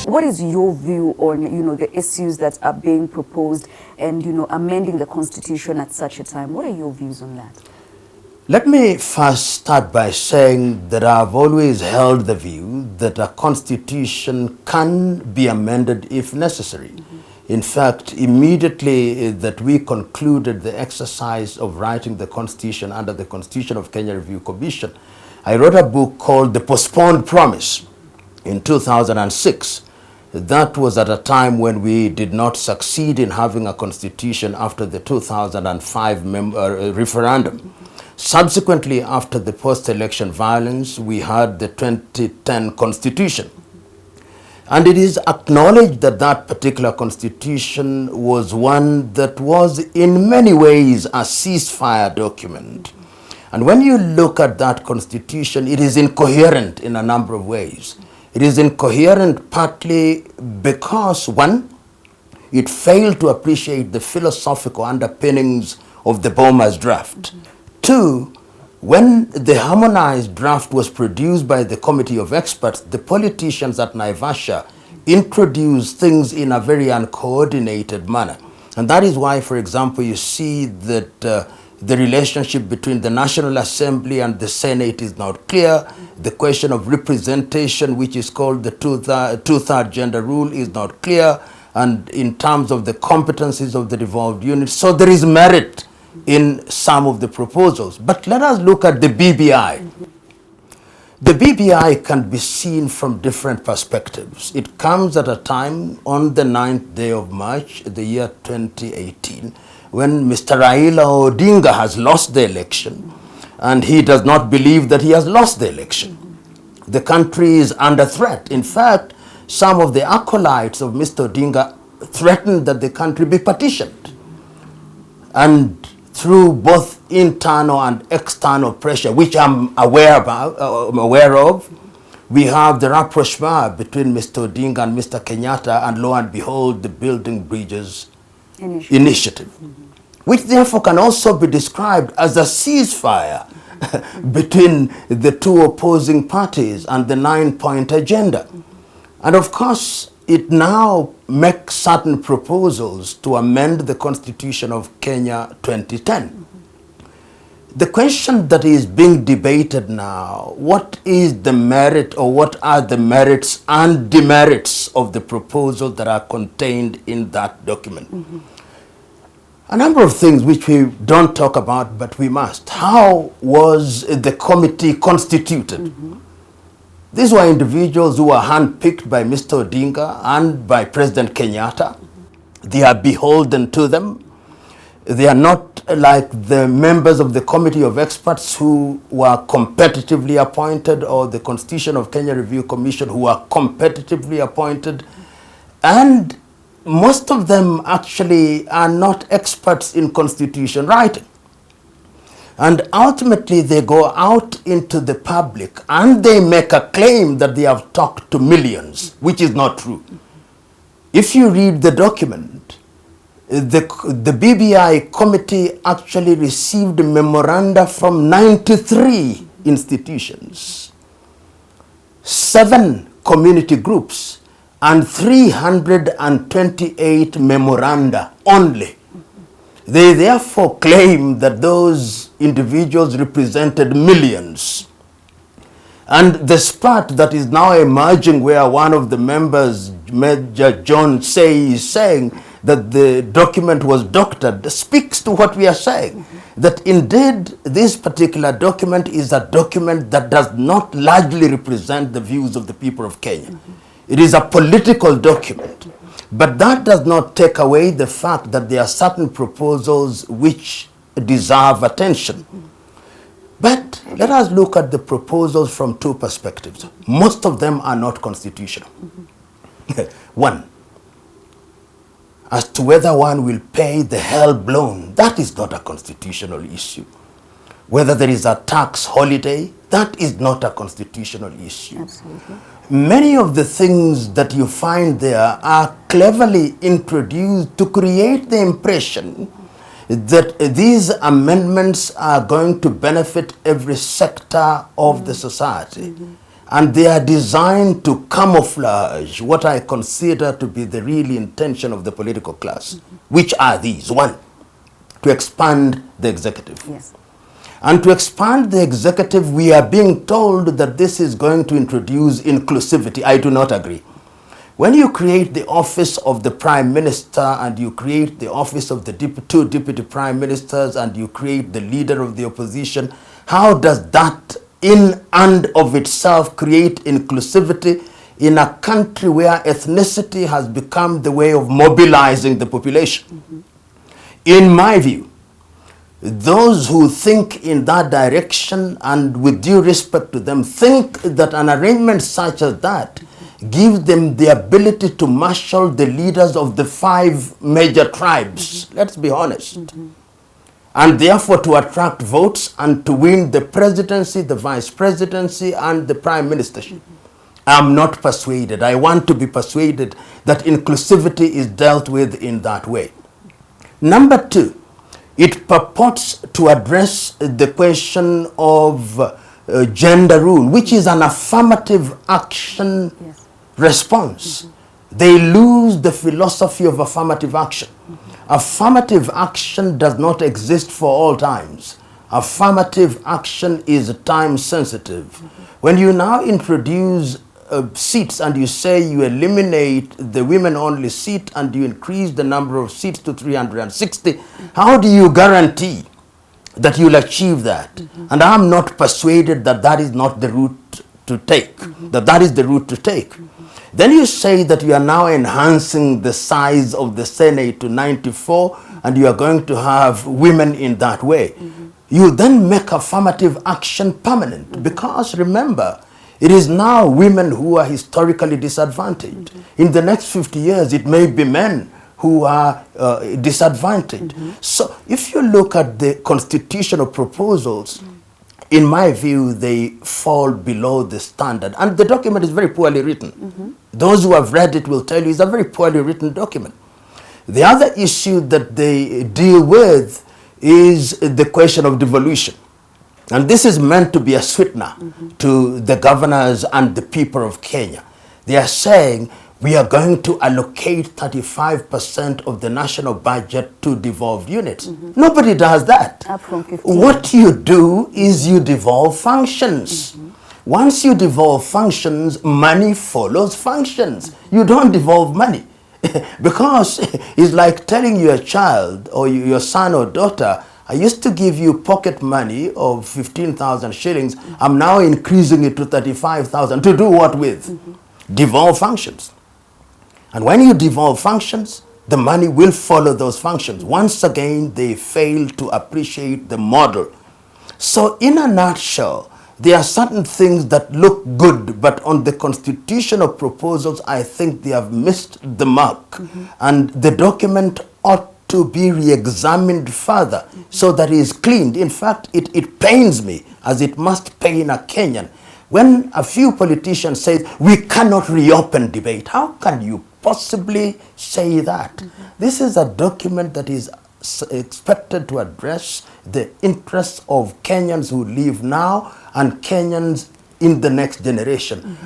What is your view on, the issues that are being proposed and, amending the Constitution at such a time? What are your views on that? Let me first start by saying that I've always held the view that a constitution can be amended if necessary. In fact, immediately that we concluded the exercise of writing the constitution under the Constitution of Kenya Review Commission, I wrote a book called The Postponed Promise in 2006. That was at a time when we did not succeed in having a constitution after the 2005 referendum. Subsequently, after the post-election violence, we had the 2010 constitution. And it is acknowledged that that particular constitution was one that was in many ways a ceasefire document. And when you look at that constitution, it is incoherent in a number of ways. It is incoherent partly because, one, it failed to appreciate the philosophical underpinnings of the Boma's draft. Two, when the harmonized draft was produced by the committee of experts, the politicians at Naivasha introduced things in a very uncoordinated manner. And that is why, for example, you see that the relationship between the National Assembly and the Senate is not clear. The question of representation, which is called the two-third gender rule, is not clear. And in terms of the competencies of the devolved units, so there is merit in some of the proposals. But let us look at the BBI. The BBI can be seen from different perspectives. It comes at a time on the 9th day of March, the year 2018, when Mr. Raila Odinga has lost the election, and he does not believe that he has lost the election. The country is under threat. In fact, some of the acolytes of Mr. Odinga threatened that the country be partitioned. And through both internal and external pressure, which I'm aware of, we have the rapprochement between Mr. Odinga and Mr. Kenyatta, and lo and behold, the Building Bridges Initiative, which therefore can also be described as a ceasefire between the two opposing parties and the 9-point agenda. And of course, it now makes certain proposals to amend the Constitution of Kenya 2010. The question that is being debated now, what is the merit, or what are the merits and demerits of the proposal that are contained in that document? A number of things which we don't talk about, but we must. How was the committee constituted? These were individuals who were handpicked by Mr. Odinga and by President Kenyatta. They are beholden to them. They are not like the members of the committee of experts who were competitively appointed, or the Constitution of Kenya Review Commission who were competitively appointed. And most of them actually are not experts in constitution writing. And ultimately, they go out into the public and they make a claim that they have talked to millions, which is not true. If you read the document, the BBI committee actually received memoranda from 93 institutions, 7 community groups, and 328 memoranda only. They therefore claim that those individuals represented millions. And the spat that is now emerging, where one of the members, Major John Say, is saying that the document was doctored, speaks to what we are saying. That indeed, this particular document is a document that does not largely represent the views of the people of Kenya. It is a political document. But that does not take away the fact that there are certain proposals which deserve attention. But let us look at the proposals from two perspectives. Most of them are not constitutional. One, as to whether one will pay the help loan, that is not a constitutional issue. Whether there is a tax holiday, that is not a constitutional issue. Absolutely. Many of the things that you find there are cleverly introduced to create the impression that these amendments are going to benefit every sector of the society. and they are designed to camouflage what I consider to be the real intention of the political class, which are these. One, to expand the executive. Yes. And to expand the executive, we are being told that this is going to introduce inclusivity. I do not agree. When you create the office of the Prime Minister and you create the office of the two deputy Prime Ministers and you create the leader of the opposition, how does that in and of itself create inclusivity in a country where ethnicity has become the way of mobilizing the population? In my view, those who think in that direction, and with due respect to them, think that an arrangement such as that gives them the ability to marshal the leaders of the 5 major tribes, let's be honest, and therefore to attract votes and to win the presidency, the vice presidency, and the prime ministership. I'm not persuaded. I want to be persuaded that inclusivity is dealt with in that way. Number 2, it purports to address the question of gender rule, which is an affirmative action response. They lose the philosophy of affirmative action. Affirmative action does not exist for all times. Affirmative action is time sensitive. When you now introduce seats and you say you eliminate the women-only seat and you increase the number of seats to 360, how do you guarantee that you'll achieve that? And I'm not persuaded that that is not the route to take, that is the route to take. Then you say that you are now enhancing the size of the Senate to 94 and you are going to have women in that way. You then make affirmative action permanent, because remember, it is now women who are historically disadvantaged. In the next 50 years, it may be men who are disadvantaged. So if you look at the constitutional proposals, in my view, they fall below the standard. And the document is very poorly written. Those who have read it will tell you it's a very poorly written document. The other issue that they deal with is the question of devolution. And this is meant to be a sweetener to the governors and the people of Kenya. They are saying we are going to allocate 35% of the national budget to devolved units. Nobody does that. Up from 15. What you do is you devolve functions. Once you devolve functions, money follows functions. You don't devolve money. Because it's like telling your child or your son or daughter, I used to give you pocket money of 15,000 shillings. I'm now increasing it to 35,000. To do what with? Devolve functions. And when you devolve functions, the money will follow those functions. Once again, they fail to appreciate the model. So in a nutshell, there are certain things that look good, but on the constitutional proposals, I think they have missed the mark. And the document ought to be re-examined further so that it is cleaned. In fact, it pains me, as it must pain a Kenyan, when a few politicians say, we cannot reopen debate. How can you possibly say that? This is a document that is expected to address the interests of Kenyans who live now and Kenyans in the next generation.